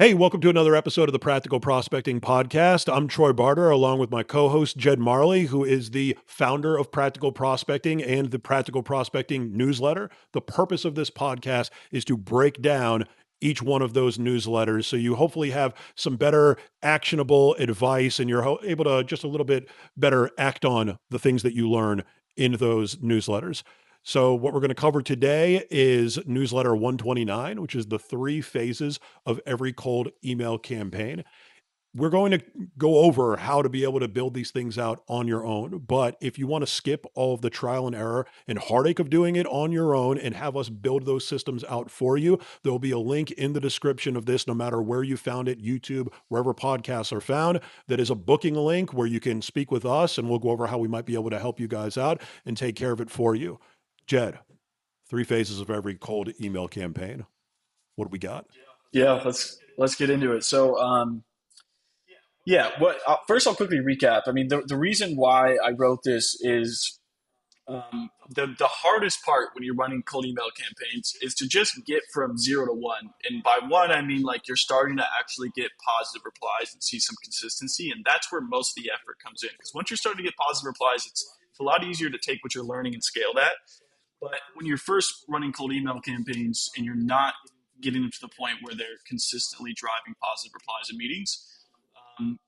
Hey, welcome to another episode of the Practical Prospecting Podcast. I'm Troy Barter, along with my co host, Jed Marley, who is the founder of Practical Prospecting and the Practical Prospecting newsletter. The purpose of this podcast is to break down each one of those newsletters so you hopefully have some better actionable advice and you're able to just a little bit better act on the things that you learn in those newsletters. So, what we're going to cover today is newsletter 129, which is the 3 phases of every cold email campaign. We're going to go over how to be able to build these things out on your own. But if you want to skip all of the trial and error and heartache of doing it on your own and have us build those systems out for you, there'll be a link in the description of this, no matter where you found it, YouTube, wherever podcasts are found. That is a booking link where you can speak with us and we'll go over how we might be able to help you guys out and take care of it for you. Jed, 3 phases of every cold email campaign. What do we got? Yeah, let's get into it. Yeah, what first I'll quickly recap. I mean, the reason why I wrote this is the hardest part when you're running cold email campaigns is to just get from 0 to 1. And by one, I mean like you're starting to actually get positive replies and see some consistency, and that's where most of the effort comes in. Because once you're starting to get positive replies, it's a lot easier to take what you're learning and scale that. But when you're first running cold email campaigns and you're not getting them to the point where they're consistently driving positive replies in meetings, um,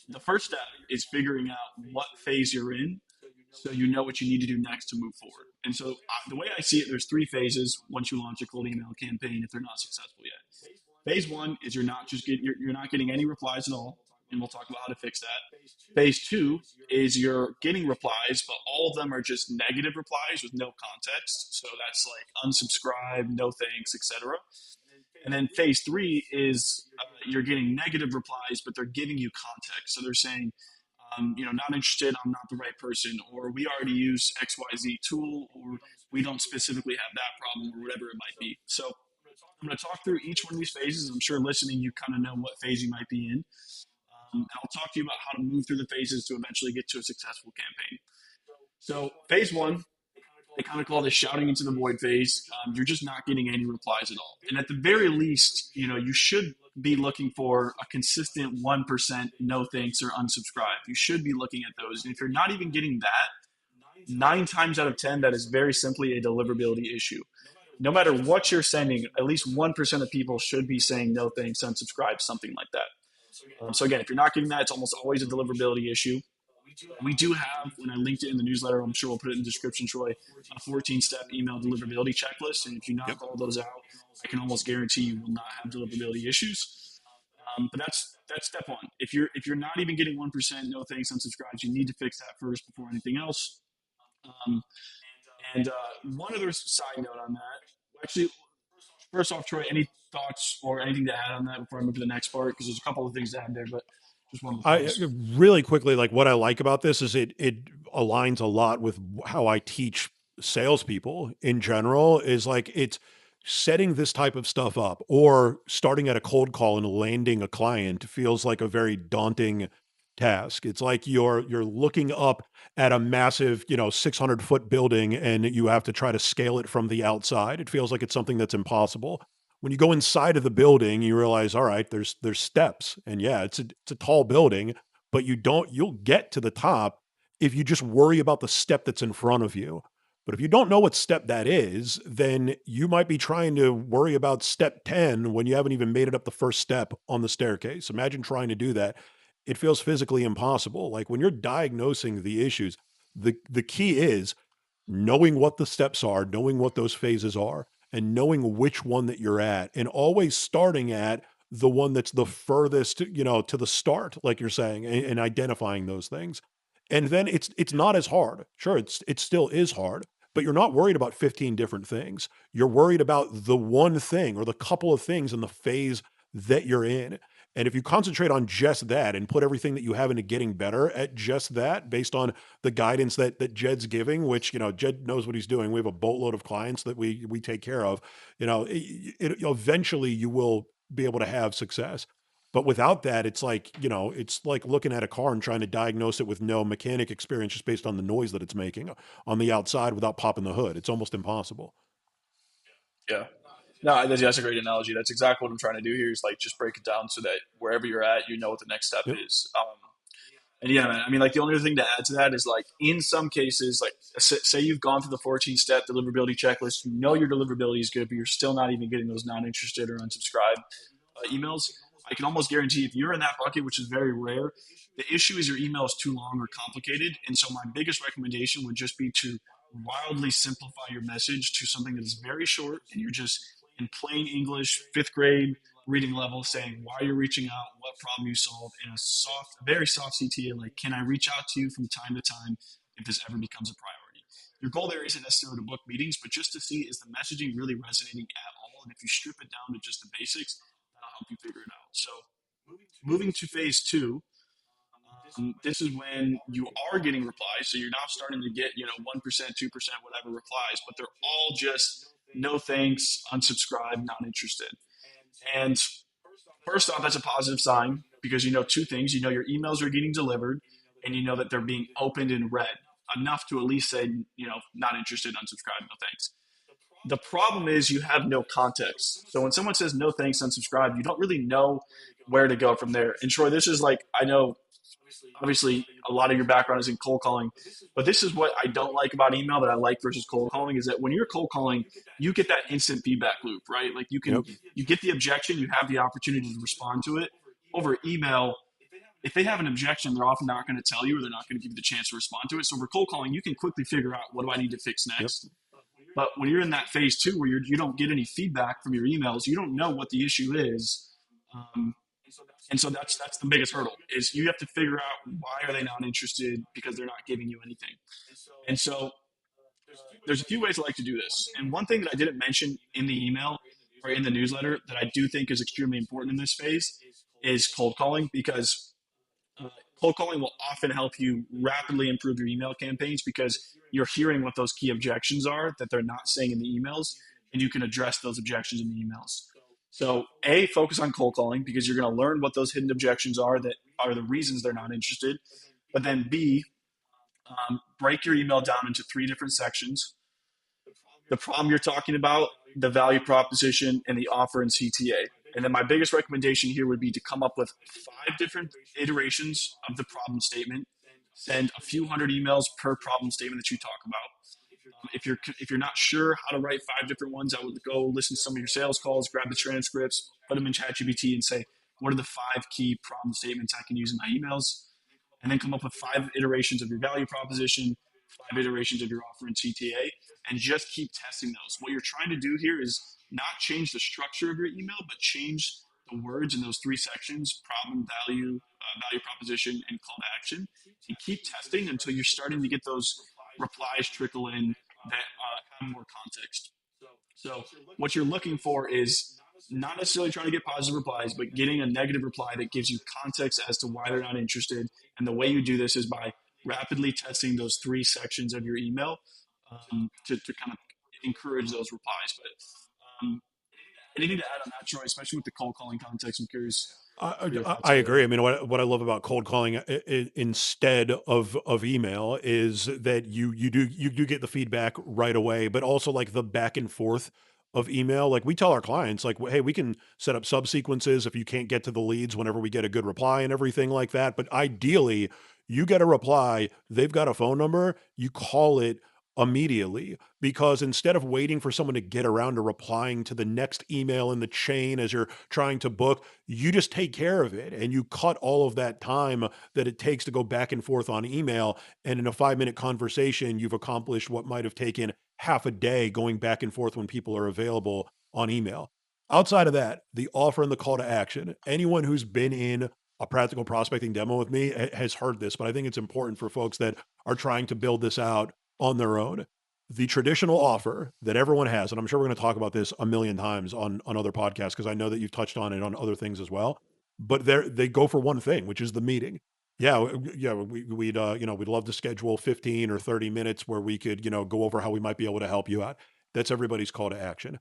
the first step is figuring out what phase you're in so you know what you need to do next to move forward. And so the way I see it, there's 3 phases once you launch a cold email campaign if they're not successful yet. Phase one is you're not getting any replies at all, and we'll talk about how to fix that. Phase two is you're getting replies, but all of them are just negative replies with no context. So that's like unsubscribe, no thanks, etc. And then phase three is you're getting negative replies, but they're giving you context. So they're saying, not interested, I'm not the right person, or we already use XYZ tool, or we don't specifically have that problem, or whatever it might be. So I'm going to talk through each one of these phases. I'm sure listening, you kind of know what phase you might be in. And I'll talk to you about how to move through the phases to eventually get to a successful campaign. So phase one, they kind of call this shouting into the void phase. You're just not getting any replies at all. And at the very least, you should be looking for a consistent 1% no thanks or unsubscribe. You should be looking at those. And if you're not even getting that, 9 times out of 10, that is very simply a deliverability issue. No matter what you're sending, at least 1% of people should be saying no thanks, unsubscribe, something like that. So again, if you're not getting that, it's almost always a deliverability issue. We do have, when I linked it in the newsletter, I'm sure we'll put it in the description, Troy, a 14-step email deliverability checklist. And if you knock Yep. all those out, I can almost guarantee you will not have deliverability issues. But that's step one. If you're not even getting 1%, no thanks, unsubscribes, you need to fix that first before anything else. Um, and one other side note on that, actually, first off, Troy, any thoughts or anything to add on that before I move to the next part? Because there's a couple of things to add there, but just one of the I thoughts. really quickly, like what I like about this is it aligns a lot with how I teach salespeople in general. Is like it's setting this type of stuff up or starting at a cold call and landing a client feels like a very daunting task. It's like you're looking up at a massive 600-foot building and you have to try to scale it from the outside. It feels like it's something that's impossible. When you go inside of the building, you realize, all right, there's steps, and yeah, it's a tall building, but you'll get to the top if you just worry about the step that's in front of you. But if you don't know what step that is, then you might be trying to worry about step 10 when you haven't even made it up the first step on the staircase. Imagine trying to do that. It feels physically impossible. Like when you're diagnosing the issues, the key is knowing what the steps are, knowing what those phases are, and knowing which one that you're at, and always starting at the one that's the furthest, to the start, like you're saying, and identifying those things. And then it's not as hard. Sure, it still is hard, but you're not worried about 15 different things. You're worried about the one thing or the couple of things in the phase that you're in. And if you concentrate on just that and put everything that you have into getting better at just that, based on the guidance that Jed's giving, which Jed knows what he's doing. We have a boatload of clients that we take care of. Eventually you will be able to have success. But without that, it's like looking at a car and trying to diagnose it with no mechanic experience just based on the noise that it's making on the outside without popping the hood. It's almost impossible. Yeah. No, that's a great analogy. That's exactly what I'm trying to do here. Is like just break it down so that wherever you're at, you know what the next step Yep. is. And yeah, man. I mean, like the only other thing to add to that is like in some cases, like say you've gone through the 14-step deliverability checklist, you know your deliverability is good, but you're still not even getting those not interested or unsubscribed emails. I can almost guarantee if you're in that bucket, which is very rare, the issue is your email is too long or complicated. And so my biggest recommendation would just be to wildly simplify your message to something that is very short and you're just in plain English, fifth grade reading level, saying why you're reaching out, what problem you solve, in a very soft CTA, like, can I reach out to you from time to time if this ever becomes a priority? Your goal there isn't necessarily to book meetings, but just to see is the messaging really resonating at all? And if you strip it down to just the basics, that'll help you figure it out. So moving to phase two, this is when you are getting replies. So you're now starting to get, 1%, 2%, whatever replies, but they're all just no thanks, unsubscribe, not interested. And first off, that's a positive sign because you know two things. You know your emails are getting delivered, and you know that they're being opened and read enough to at least say, not interested, unsubscribe, no thanks. The problem is you have no context. So when someone says no thanks, unsubscribe, you don't really know where to go from there. And Troy, this is like, I know obviously a lot of your background is in cold calling, but this is what I don't like about email that I like versus cold calling is that when you're cold calling, you get that instant feedback loop, right? Like Yep. you get the objection, you have the opportunity to respond to it. Over email, if they have an objection, they're often not going to tell you or they're not going to give you the chance to respond to it. So for cold calling, you can quickly figure out what do I need to fix Yep. next. But when you're in that phase two where you don't get any feedback from your emails, you don't know what the issue is. Um, and so that's the biggest hurdle is you have to figure out why are they not interested because they're not giving you anything. And so there's a few ways I like to do this. And one thing that I didn't mention in the email or in the newsletter that I do think is extremely important in this phase is cold calling because uh, cold calling will often help you rapidly improve your email campaigns because you're hearing what those key objections are that they're not saying in the emails, and you can address those objections in the emails. So, A, focus on cold calling because you're going to learn what those hidden objections are that are the reasons they're not interested. But then, B, break your email down into three different sections: the problem you're talking about, the value proposition, and the offer and CTA. And then my biggest recommendation here would be to come up with 5 different iterations of the problem statement. Send a few hundred emails per problem statement that you talk about. If you're not sure how to write 5 different ones, I would go listen to some of your sales calls, grab the transcripts, put them in ChatGPT, and say, what are the 5 key problem statements I can use in my emails? And then come up with 5 iterations of your value proposition, 5 iterations of your offer in CTA, and just keep testing those. What you're trying to do here is not change the structure of your email, but change the words in those 3 sections: problem, value proposition, and call to action. And keep testing until you're starting to get those replies trickle in that have more context. So what you're looking for is not necessarily trying to get positive replies, but getting a negative reply that gives you context as to why they're not interested. And the way you do this is by rapidly testing those 3 sections of your email to kind of encourage those replies. But anything to add on that, Troy, especially with the cold calling context? I'm curious what your thoughts I are there. agree. I mean, what I love about cold calling instead of email is that you do get the feedback right away, but also like the back and forth of email. Like we tell our clients, like, hey, we can set up subsequences if you can't get to the leads whenever we get a good reply and everything like that. But ideally, you get a reply, they've got a phone number, you call it immediately because instead of waiting for someone to get around to replying to the next email in the chain as you're trying to book, you just take care of it and you cut all of that time that it takes to go back and forth on email. And in a 5 minute conversation, you've accomplished what might have taken half a day going back and forth when people are available on email. Outside of that, the offer and the call to action, anyone who's been in a practical prospecting demo with me has heard this, but I think it's important for folks that are trying to build this out on their own. The traditional offer that everyone has, and I'm sure we're going to talk about this a million times on other podcasts because I know that you've touched on it on other things as well. But they go for one thing, which is the meeting. Yeah, we'd love to schedule 15 or 30 minutes where we could go over how we might be able to help you out. That's everybody's call to action.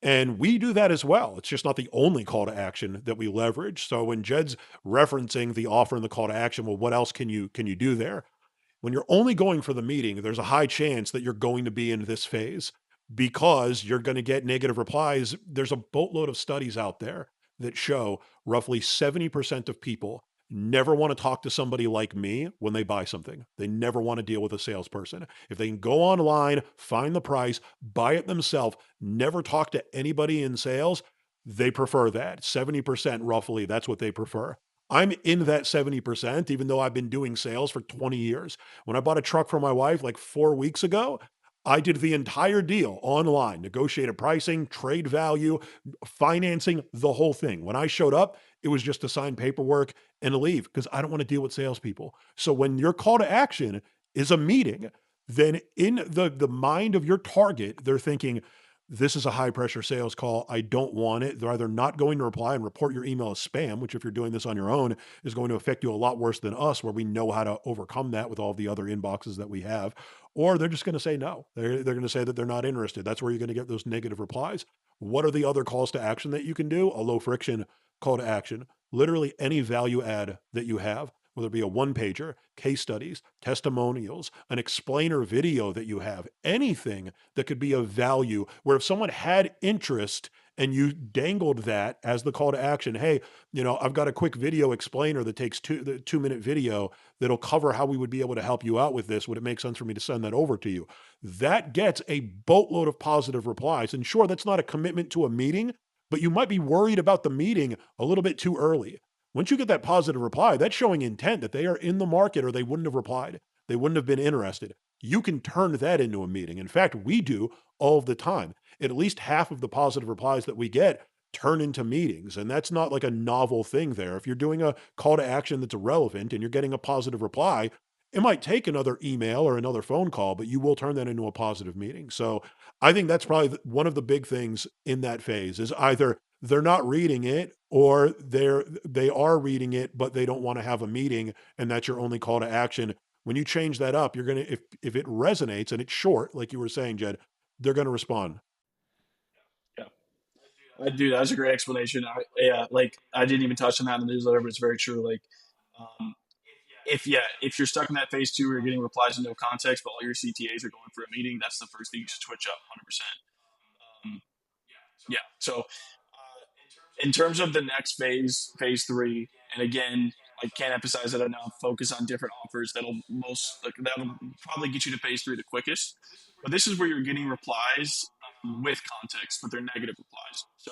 And we do that as well. It's just not the only call to action that we leverage. So when Jed's referencing the offer and the call to action, well, what else can you do there? When you're only going for the meeting, there's a high chance that you're going to be in this phase because you're going to get negative replies. There's a boatload of studies out there that show roughly 70% of people never want to talk to somebody like me when they buy something. They never want to deal with a salesperson. If they can go online, find the price, buy it themselves, never talk to anybody in sales, they prefer that. 70% roughly, that's what they prefer. I'm in that 70%, even though I've been doing sales for 20 years. When I bought a truck for my wife like 4 weeks ago, I did the entire deal online, negotiated pricing, trade value, financing, the whole thing. When I showed up, it was just to sign paperwork and leave because I don't want to deal with salespeople. So when your call to action is a meeting, then in the mind of your target, they're thinking, this is a high pressure sales call. I don't want it. They're either not going to reply and report your email as spam, which if you're doing this on your own is going to affect you a lot worse than us, where we know how to overcome that with all the other inboxes that we have, or they're just going to say no. They're going to say that they're not interested. That's where you're going to get those negative replies. What are the other calls to action that you can do? A low friction call to action. Literally any value add that you have, whether it be a one pager, case studies, testimonials, an explainer video that you have, anything that could be of value, where if someone had interest and you dangled that as the call to action, hey, I've got a quick video explainer that takes the 2 minute video that'll cover how we would be able to help you out with this. Would it make sense for me to send that over to you? That gets a boatload of positive replies. And sure, that's not a commitment to a meeting, but you might be worried about the meeting a little bit too early. Once you get that positive reply, that's showing intent that they are in the market or they wouldn't have replied. They wouldn't have been interested. You can turn that into a meeting. In fact, we do all of the time. At least half of the positive replies that we get turn into meetings. And that's not like a novel thing there. If you're doing a call to action that's irrelevant and you're getting a positive reply, it might take another email or another phone call, but you will turn that into a positive meeting. So I think that's probably one of the big things in that phase is either they're not reading it or they are reading it, but they don't want to have a meeting. And that's your only call to action. When you change that up, you're going to, if it resonates and it's short, like you were saying, Jed, they're going to respond. Yeah, I do. That's a great explanation. Yeah, like I didn't even touch on that in the newsletter, but it's very true. Like, um, if you're stuck in that phase two where you're getting replies in no context, but all your CTAs are going for a meeting, that's the first thing you should switch up 100%. Um, yeah. So in terms of the next phase, phase three, and again, I can't emphasize it enough. Focus on different offers that'll probably get you to phase three the quickest. But this is where you're getting replies with context, but they're negative replies. So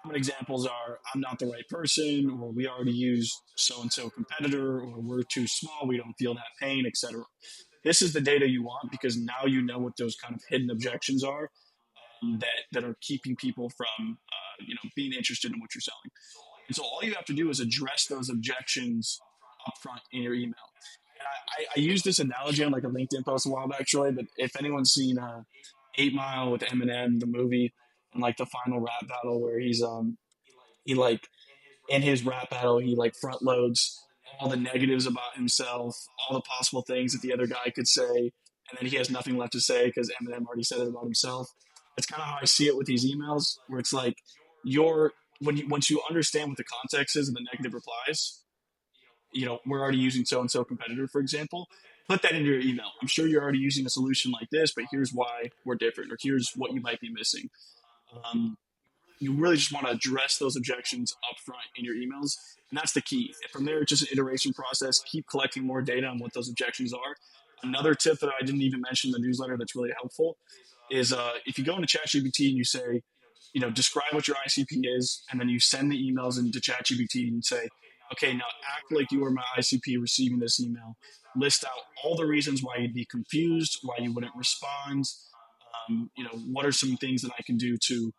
common examples are I'm not the right person, or we already use so and so competitor, or we're too small, we don't feel that pain, etc. This is the data you want because now you know what those kind of hidden objections are that are keeping people from being interested in what you're selling. And so all you have to do is address those objections upfront in your email. And I used this analogy on like a LinkedIn post a while back, actually, but if anyone's seen 8 Mile with Eminem, the movie, and like the final rap battle where he like in his rap battle, he like front loads all the negatives about himself, all the possible things that the other guy could say, and then he has nothing left to say because Eminem already said it about himself. That's kind of how I see it with these emails, where it's like you're once you understand what the context is of the negative replies, we're already using so and so competitor, for example. Put that into your email. I'm sure you're already using a solution like this, but here's why we're different, or here's what you might be missing. Um, you really just want to address those objections up front in your emails. And that's the key. From there, it's just an iteration process. Keep collecting more data on what those objections are. Another tip that I didn't even mention in the newsletter that's really helpful is if you go into ChatGPT and you say, describe what your ICP is, and then you send the emails into ChatGPT and say, okay, now act like you are my ICP receiving this email. List out all the reasons why you'd be confused, why you wouldn't respond. What are some things that I can do to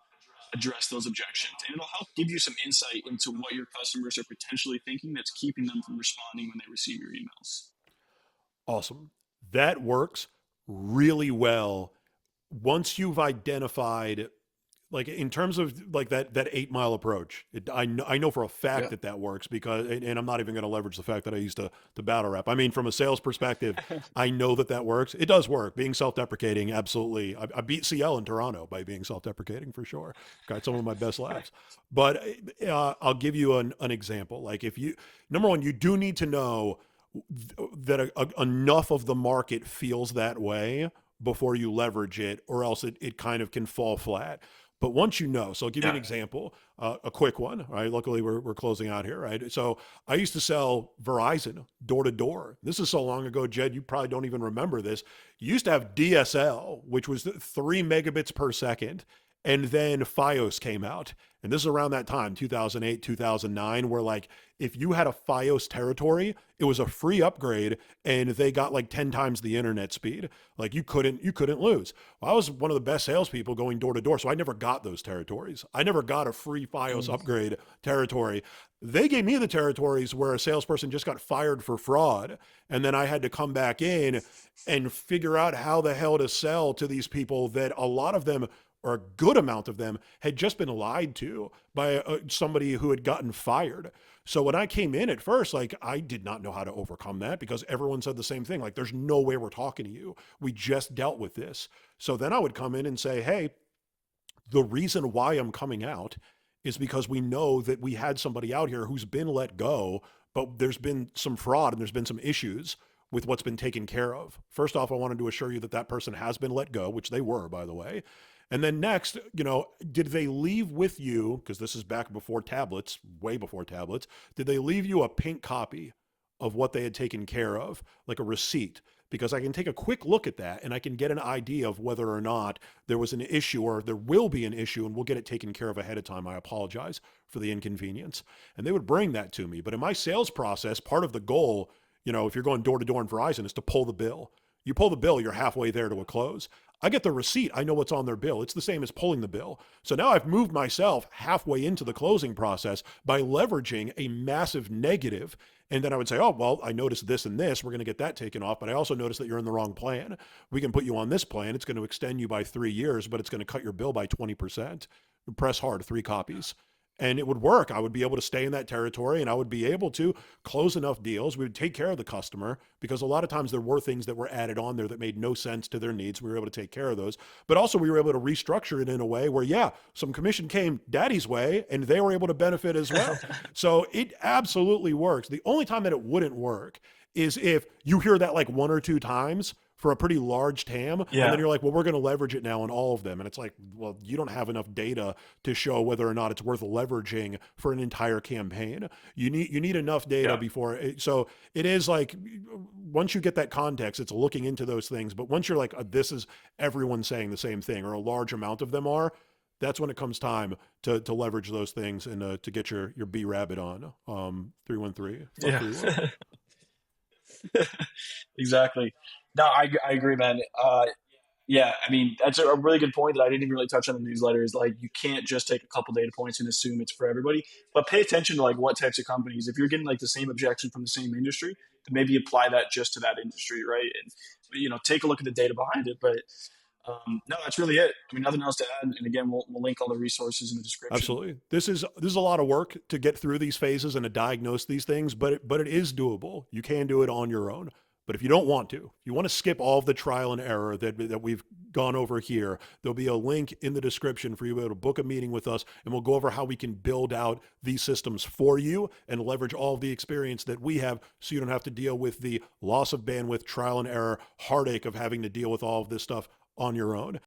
address those objections, and it'll help give you some insight into what your customers are potentially thinking that's keeping them from responding when they receive your emails. Awesome. That works really well once you've identified, like in terms of like that 8 Mile approach. I know for a fact Yeah. that works because, and I'm not even going to leverage the fact that I used to battle rap. I mean, from a sales perspective, I know that works. It does work. Being self-deprecating, absolutely. I beat CL in Toronto by being self-deprecating for sure. Got some of my best laughs. But I'll give you an example. Like if you, number one, you do need to know that enough of the market feels that way before you leverage it, or else it kind of can fall flat. But once you know, so I'll give you an Yeah. example, a quick one, right? Luckily, we're closing out here, right? So I used to sell Verizon door to door. This is so long ago, Jed, you probably don't even remember this. You used to have DSL, which was 3 megabits per second. And then Fios came out. And this is around that time, 2008, 2009, where like if you had a Fios territory, it was a free upgrade and they got like 10 times the internet speed. Like you couldn't lose. Well, I was one of the best salespeople going door to door, so I never got those territories. I never got a free Fios Mm. upgrade territory. They gave me the territories where a salesperson just got fired for fraud, and then I had to come back in and figure out how the hell to sell to these people that a lot of them, or a good amount of them, had just been lied to by somebody who had gotten fired. So when I came in at first, like I did not know how to overcome that because everyone said the same thing. Like, there's no way we're talking to you. We just dealt with this. So then I would come in and say, hey, the reason why I'm coming out is because we know that we had somebody out here who's been let go, but there's been some fraud and there's been some issues with what's been taken care of. First off, I wanted to assure you that that person has been let go, which they were, by the way. And then next, did they leave with you, because this is back before tablets, way before tablets, did they leave you a pink copy of what they had taken care of, like a receipt? Because I can take a quick look at that and I can get an idea of whether or not there was an issue or there will be an issue, and we'll get it taken care of ahead of time. I apologize for the inconvenience. And they would bring that to me. But in my sales process, part of the goal, if you're going door to door in Verizon, is to pull the bill. You pull the bill, you're halfway there to a close. I get the receipt. I know what's on their bill. It's the same as pulling the bill. So now I've moved myself halfway into the closing process by leveraging a massive negative. And then I would say, oh, well, I noticed this and this. We're going to get that taken off. But I also noticed that you're in the wrong plan. We can put you on this plan. It's going to extend you by 3 years, but it's going to cut your bill by 20%. Press hard, 3 copies. And it would work. I would be able to stay in that territory and I would be able to close enough deals. We would take care of the customer because a lot of times there were things that were added on there that made no sense to their needs. We were able to take care of those. But also we were able to restructure it in a way where, yeah, some commission came daddy's way and they were able to benefit as well. So it absolutely works. The only time that it wouldn't work is if you hear that like one or two times for a pretty large TAM, and then Yeah. you're like, well, we're going to leverage it now on all of them. And it's like, well, you don't have enough data to show whether or not it's worth leveraging for an entire campaign. You need enough data Yeah. before so it is like once you get that context, it's looking into those things. But once you're like, this is everyone saying the same thing, or a large amount of them are, that's when it comes time to leverage those things and to get your B rabbit on 313. Fuck Yeah. 31. Exactly. No, I agree, man. Yeah, I mean that's a really good point that I didn't even really touch on the newsletter. Is like you can't just take a couple data points and assume it's for everybody, but pay attention to like what types of companies. If you're getting like the same objection from the same industry, then maybe apply that just to that industry, right? And take a look at the data behind it. But no, that's really it. I mean, nothing else to add. And again, we'll link all the resources in the description. Absolutely. This is a lot of work to get through these phases and to diagnose these things, but it is doable. You can do it on your own. But if you don't want to, if you want to skip all of the trial and error that we've gone over here, there'll be a link in the description for you to be able to book a meeting with us, and we'll go over how we can build out these systems for you and leverage all of the experience that we have, so you don't have to deal with the loss of bandwidth, trial and error, heartache of having to deal with all of this stuff on your own.